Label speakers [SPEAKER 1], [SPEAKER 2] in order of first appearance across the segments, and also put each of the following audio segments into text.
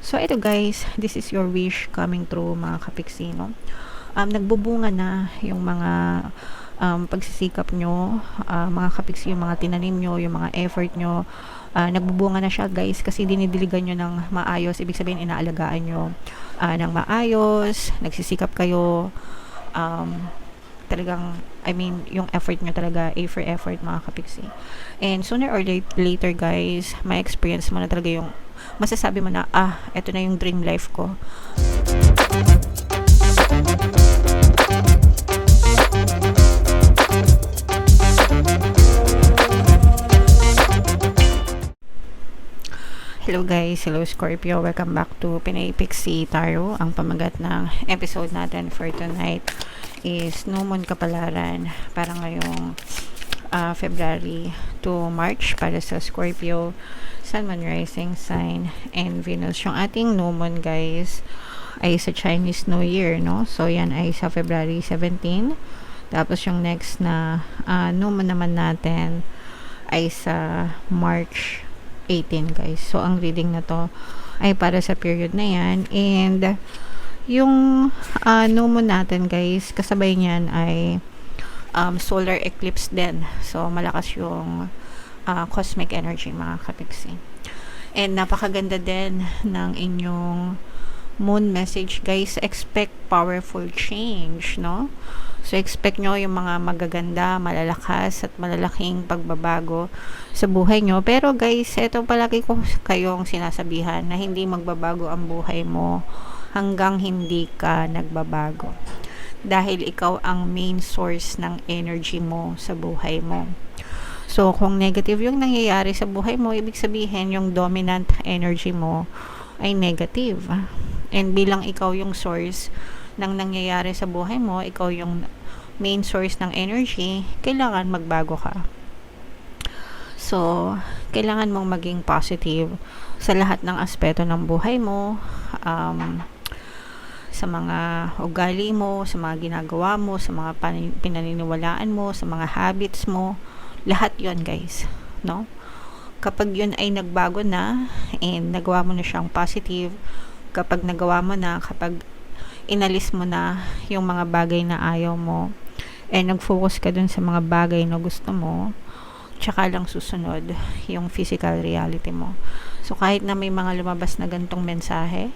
[SPEAKER 1] So, ito guys, this is your wish coming true mga kapiksi, no? Nagbubunga na yung mga pagsisikap nyo, mga kapiksi, yung mga tinanim nyo, yung mga effort nyo. Nagbubunga na siya guys kasi dinidiligan nyo ng maayos. Ibig sabihin, inaalagaan nyo ng maayos, nagsisikap kayo. Talagang, I mean, yung effort nyo talaga, A for effort mga kapiksi. And sooner or later guys, may experience mo na talaga yung masasabi mo na, eto na yung dream life ko. Hello guys, hello Scorpio, welcome back to Pinay Pixie Tarot. Ang pamagat ng episode natin for tonight is New Moon Kapalaran para ngayong February to March para sa Scorpio, Sun, Moon, Rising Sign, and Venus. Yung ating New Moon guys ay sa Chinese New Year, no? So yan ay sa February 17. Tapos yung next na New Moon naman natin ay sa March 18 guys. So ang reading na to ay para sa period na yan. And yung New Moon natin guys, kasabay niyan ay solar eclipse din. So malakas yung cosmic energy mga kapiksi. And napakaganda din ng inyong moon message guys. Expect powerful change, no? So expect nyo yung mga magaganda, malalakas at malalaking pagbabago sa buhay nyo. Pero guys, ito palagi ko kayong sinasabihan na hindi magbabago ang buhay mo hanggang hindi ka nagbabago. Dahil ikaw ang main source ng energy mo sa buhay mo. So kung negative yung nangyayari sa buhay mo, ibig sabihin yung dominant energy mo ay negative. And bilang ikaw yung source ng nangyayari sa buhay mo, ikaw yung main source ng energy, kailangan magbago ka. So, kailangan mong maging positive sa lahat ng aspeto ng buhay mo, sa mga ugali mo, sa mga ginagawa mo, sa mga pinaniniwalaan mo, sa mga habits mo, lahat yon guys, no? Kapag yun ay nagbago na and nagawa mo na siyang positive, kapag nagawa mo na, kapag inalis mo na yung mga bagay na ayaw mo and nag-focus ka dun sa mga bagay na gusto mo, tsaka lang susunod yung physical reality mo. So kahit na may mga lumabas na gantong mensahe,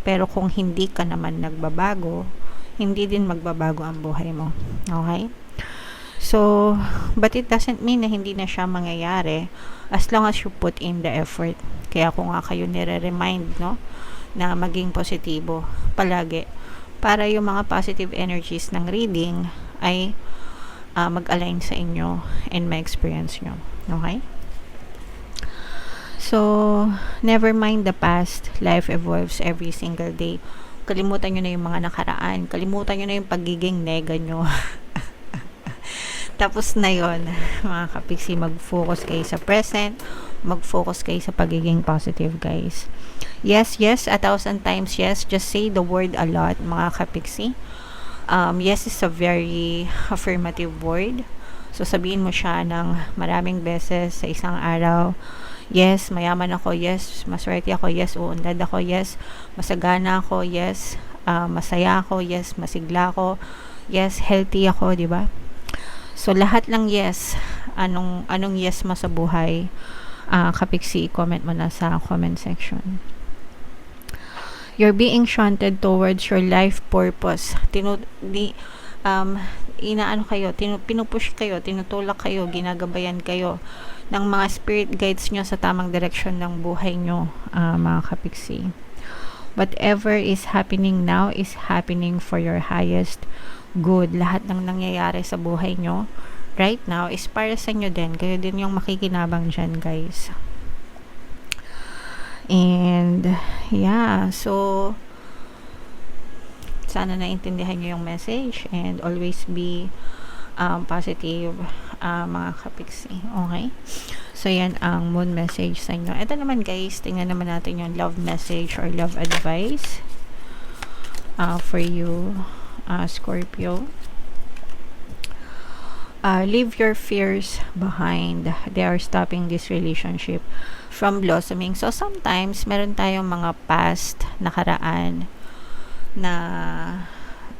[SPEAKER 1] pero kung hindi ka naman nagbabago, hindi din magbabago ang buhay mo. Okay? So, but it doesn't mean na hindi na siya mangyayari as long as you put in the effort. Kaya kung nga kayo nire-remind, no, na maging positibo palagi para yung mga positive energies ng reading ay mag-align sa inyo and ma-experience nyo. Okay? So, never mind the past. Life evolves every single day. Kalimutan nyo na yung mga nakaraan. Kalimutan nyo na yung pagiging nega nyo. Tapos na yon, mga kapiksi, mag-focus kayo sa present, mag-focus kayo sa pagiging positive, guys. Yes, 1,000 times yes. Just say the word a lot, mga kapiksi. Yes is a very affirmative word. So, sabihin mo siya ng maraming beses sa isang araw. Yes, mayaman ako. Yes, maswerte ako. Yes, uunlad ako. Yes, masagana ako. Yes, masaya ako. Yes, masigla ako. Yes, healthy ako, di ba? So, lahat lang yes. Anong yes mo sa buhay? Kapiksi, i-comment mo na sa comment section. You're being shunted towards your life purpose. Pinupush kayo, tinutulak kayo, ginagabayan kayo ng mga spirit guides nyo sa tamang direksyon ng buhay nyo, mga kapiksi. Whatever is happening now is happening for your highest good. Lahat ng nangyayari sa buhay nyo right now is para sa inyo din. Kayo din yung makikinabang dyan, guys. And yeah, so sana naintindihan nyo yung message and always be positive, mga kapiksi. Okay? So yan ang moon message sa inyo. Ito naman guys, tingnan naman natin yung love message or love advice for you, Scorpio. Leave your fears behind. They are stopping this relationship from blossoming. So, sometimes, meron tayong mga past nakaraan na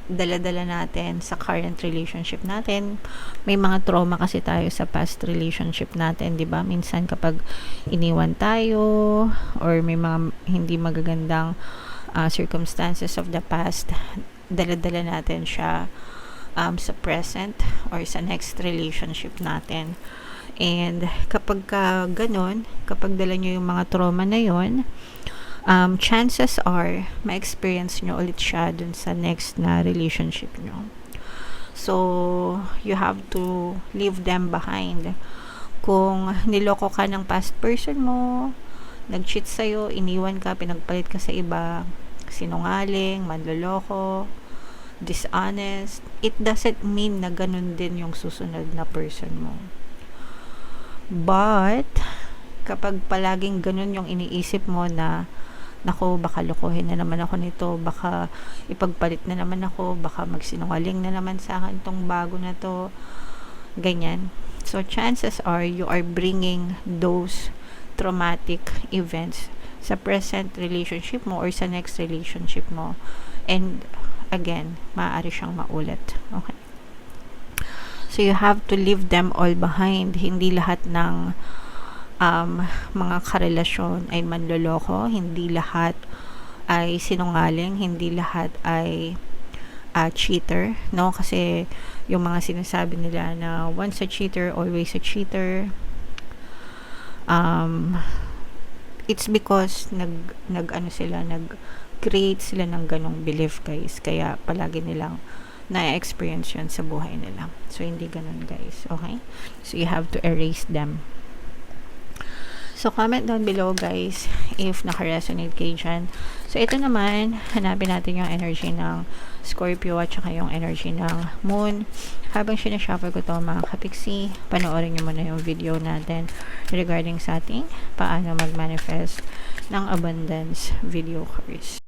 [SPEAKER 1] dala-dala natin sa current relationship natin. May mga trauma kasi tayo sa past relationship natin, 'di ba? Minsan kapag iniwan tayo or may mga hindi magagandang circumstances of the past, dala-dala natin siya sa present or sa next relationship natin. And kapag ganon, kapag dala nyo yung mga trauma na yon, chances are, ma-experience nyo ulit siya dun sa next na relationship nyo. So, you have to leave them behind. Kung niloko ka ng past person mo, nag-cheat sa'yo, iniwan ka, pinagpalit ka sa iba, sinungaling, manloloko, dishonest, it doesn't mean na ganun din yung susunod na person mo. But, kapag palaging ganun yung iniisip mo na nako, baka lokohin na naman ako nito, baka ipagpalit na naman ako, baka magsinungaling na naman sa akin tong bago na to, ganyan. So, chances are, you are bringing those traumatic events sa present relationship mo or sa next relationship mo. And, again, maaari siyang maulit. Okay? So, you have to leave them all behind. Hindi lahat ng mga karelasyon ay manloloko, hindi lahat ay sinungaling, hindi lahat ay cheater, no? Kasi yung mga sinasabi nila na once a cheater, always a cheater, it's because nag-create sila ng ganong belief, guys, kaya palagi nilang na-experience yun sa buhay nila. So, hindi ganon, guys. Okay? So, you have to erase them. So, comment down below, guys, if naka-resonate kayo dyan. So, ito naman, hanapin natin yung energy ng Scorpio at saka yung energy ng Moon. Habang sinashuffle ko to, mga kapiksi, panoorin nyo muna yung video natin regarding sa ating paano mag-manifest ng abundance video course.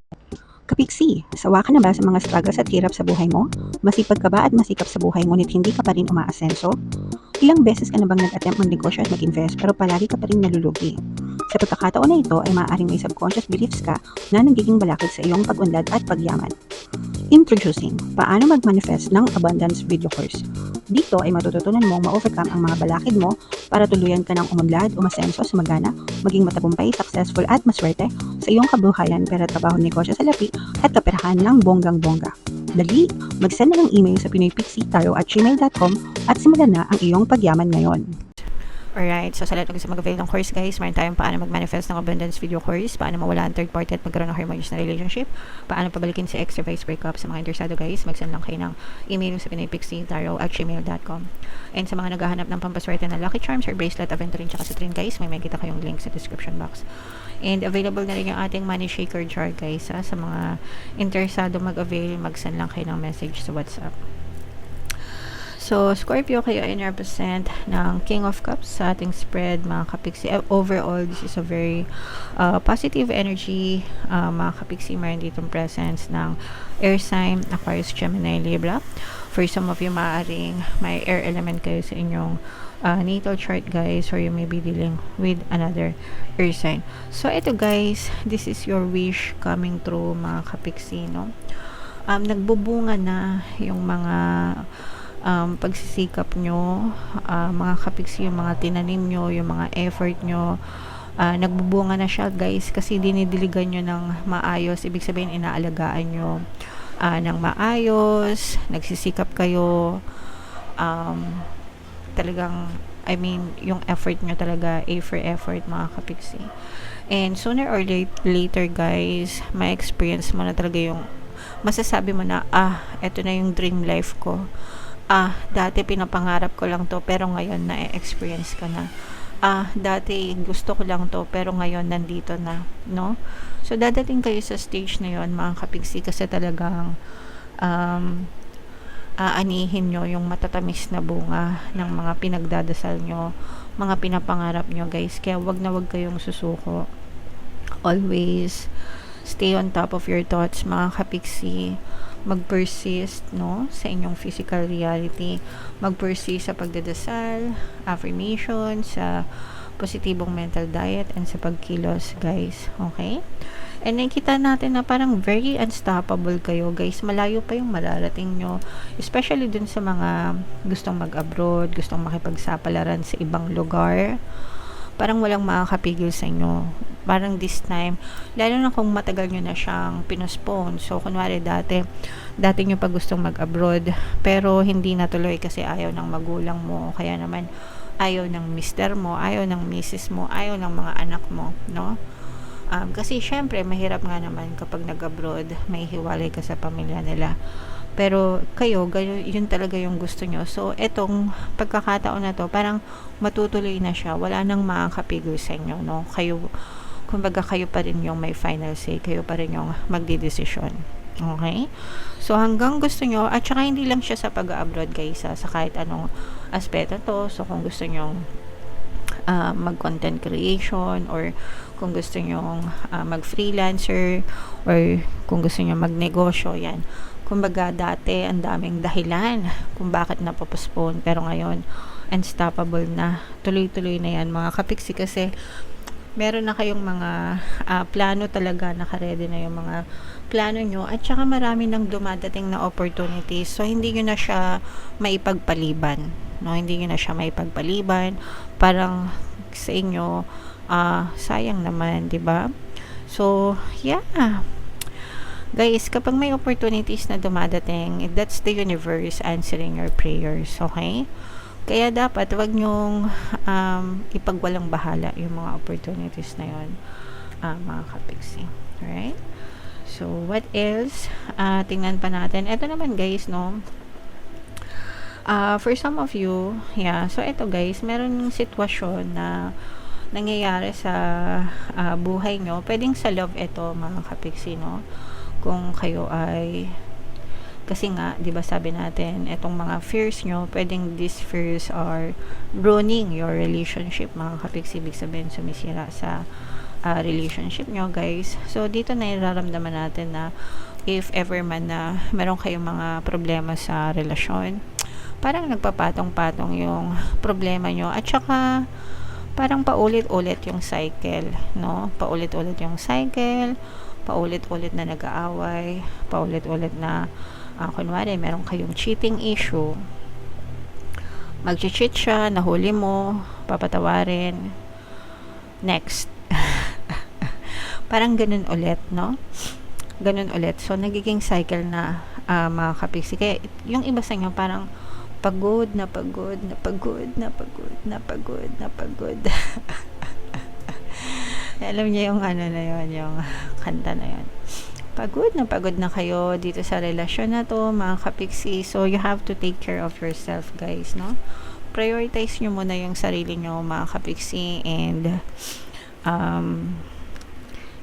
[SPEAKER 2] Kapiksi, sawa ka na ba sa mga struggles at hirap sa buhay mo? Masipag ka ba at masikap sa buhay ngunit hindi ka pa rin umaasenso? Ilang beses ka na bang nag-attempt magnegosyo at mag-invest pero palagi ka pa rin nalulugi? Sa pagkakataon na ito ay maaaring may subconscious beliefs ka na nagiging balakid sa iyong pag-unlad at pagyaman. Introducing, paano mag-manifest ng abundance video course. Dito ay matututunan mong ma-overcome ang mga balakid mo para tuluyan ka ng umunlad, umasenso, sumagana, maging matagumpay, successful at maswerte sa iyong kabuhayan, pera, trabaho, negosyo, salapi at kaperahan ng bonggang-bongga. Dali, mag-send na ng email sa pinoypixie@gmail.com at simulan na ang iyong pagyaman ngayon.
[SPEAKER 1] Alright, so sa lahat ng gusto mag-avail ng course, guys, meron tayong paano mag-manifest ng abundance video course, paano mawala ang third party at magkaroon ng harmonious na relationship, paano pabalikin si ex, vice breakup. Sa mga interesado, guys, mag-send lang kayo ng email sa pinoypixie@gmail.com. And sa mga naghahanap ng pampaswerte na lucky charms or bracelet, aventurine, tsaka citrin, guys, may makita kayong link sa description box. And available na rin yung ating money shaker jar, guys, ha? Sa mga interesado mag-avail, mag-send lang kayo ng message sa WhatsApp. So, Scorpio, kayo ay represent ng King of Cups sa ating spread, mga kapiksi. Overall, this is a very positive energy, mga kapiksi. Meron ditong presence ng air sign, Aquarius, Gemini, Libra. For some of you, maaaring may air element kayo sa inyong natal chart, guys, or you may be dealing with another air sign. So, ito, guys, this is your wish coming true, mga kapiksi, no? Nagbubunga na yung mga pagsisikap nyo, mga kapiksi, yung mga tinanim nyo, yung mga effort nyo, nagbubunga na siya, guys, kasi dinidiligan nyo ng maayos. Ibig sabihin, inaalagaan nyo ng maayos, nagsisikap kayo, talagang, I mean, yung effort nyo talaga, A for effort, mga kapiksi. And sooner or later, guys, may experience mo na talaga yung masasabi mo na, eto na yung dream life ko. Dati pinapangarap ko lang to, pero ngayon na-experience ka na. Dati gusto ko lang to, pero ngayon nandito na, no? So, dadating kayo sa stage na yon, mga kapiksi, kasi talagang aanihin nyo yung matatamis na bunga ng mga pinagdadasal nyo, mga pinapangarap nyo, guys. Kaya wag na wag kayong susuko. Always stay on top of your thoughts, mga kapiksi. Mag-persist, no, sa inyong physical reality. Mag-persist sa pagdadasal, affirmation, sa positibong mental diet, and sa pagkilos, guys. Okay? And nakita natin na parang very unstoppable kayo, guys. Malayo pa yung mararating nyo. Especially dun sa mga gustong mag-abroad, gustong makipagsapalaran sa ibang lugar. Parang walang makakapigil sa inyo. Parang this time, lalo na kung matagal nyo na siyang pinospone. So, kunwari dati nyo pa gustong mag-abroad, pero hindi natuloy kasi ayaw ng magulang mo, kaya naman ayaw ng mister mo, ayaw ng misis mo, ayaw ng mga anak mo, no? Kasi syempre mahirap nga naman kapag nag-abroad, may hiwalay ka sa pamilya nila, pero kayo yun talaga yung gusto nyo. So etong pagkakataon na to, parang matutuloy na siya, wala nang makakapigil sa inyo, no? Kumbaga kayo pa rin yung may final say, kayo pa rin yung magdidesisyon. Okay? So hanggang gusto nyo, at saka hindi lang siya sa pag-abroad, guys, sa kahit anong aspeto to. So kung gusto nyo mag-content creation, or kung gusto nyo mag-freelancer, or kung gusto nyo mag-negosyo, yan. Kumbaga dati ang daming dahilan kung bakit napopostpone, pero ngayon unstoppable na, tuloy-tuloy na yan, mga kapiksi, kasi meron na kayong mga plano talaga, nakaredy na yung mga plano nyo, at saka marami nang dumadating na opportunities. So hindi nyo na siya maipagpaliban, no? Hindi nyo na siya maipagpaliban, parang sa inyo sayang naman, 'di ba? So yeah, guys, kapag may opportunities na dumadating, that's the universe answering your prayers. Okay? Kaya dapat wag nyong ipagwalang bahala yung mga opportunities na yun, mga kapiksi. Alright? So, what else? Tingnan pa natin. Ito naman, guys, no? For some of you, yeah. So, ito, guys, meron sitwasyon na nangyayari sa buhay nyo. Pwedeng sa love ito, mga kapiksi, no? Kung kayo ay, kasi nga, di ba sabi natin, etong mga fears nyo, pwedeng these fears are ruining your relationship, mga kapiksi. Ibig sabihin, sumisira sa relationship nyo, guys. So, dito na nararamdaman natin na if ever man na meron kayong mga problema sa relasyon, parang nagpapatong-patong yung problema nyo, at saka parang paulit-ulit yung cycle, no? Paulit-ulit yung cycle, paulit-ulit na nag-aaway, paulit-ulit na kunwari, meron kayong cheating issue, mag-cheat siya, nahuli mo, papatawarin, next. Parang ganun ulit, no? Ganun ulit. So, nagiging cycle na, mga kapiksi. Kaya, yung iba sa inyo, parang pagod na pagod na pagod na pagod na pagod na pagod. Alam niyo yung ano na yun, yung kanta na yun. Pagod na kayo dito sa relasyon na to, mga kapiksi. So, you have to take care of yourself, guys, no? Prioritize nyo muna yung sarili nyo, mga kapiksi, and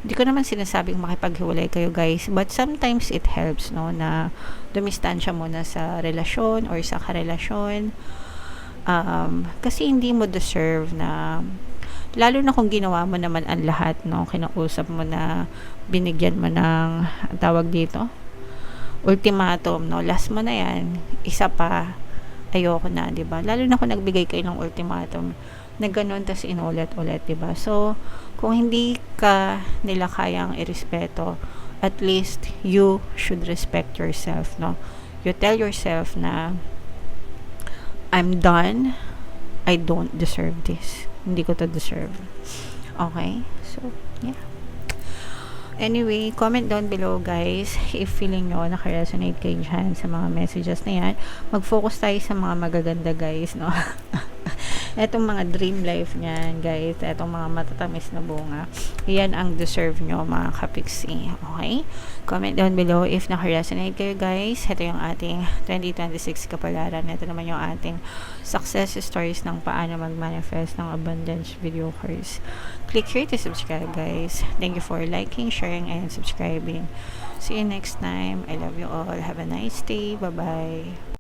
[SPEAKER 1] hindi ko naman sinasabing makipaghiwalay kayo, guys, but sometimes it helps, no, na dumistansya muna sa relasyon or sa karelasyon, kasi hindi mo deserve na, lalo na kung ginawa mo naman ang lahat, no, kinausap mo na, binigyan mo ng tawag dito, ultimatum, no, last mo na yan, isa pa, ayoko na, diba? Lalo na kung nagbigay kayo ng ultimatum na ganun, tas inulit-ulit, diba? So, kung hindi ka nila kayang irespeto, at least you should respect yourself, no? You tell yourself na, I'm done, I don't deserve this, hindi ko to deserve. Okay? So, yeah. Anyway, comment down below, guys, if feeling nyo naka-resonate kayo dyan sa mga messages na yan. Mag-focus tayo sa mga magaganda, guys, no? Etong mga dream life niyan, guys, etong mga matatamis na bunga, yan ang deserve nyo, mga kapiksi. Okay? Comment down below if naka-resonate kayo, guys. Ito yung ating 2026 kapalaran. Ito naman yung ating success stories ng paano mag-manifest ng abundance video course. Click here to subscribe, guys. Thank you for liking, sharing, and subscribing. See you next time. I love you all. Have a nice day. Bye-bye.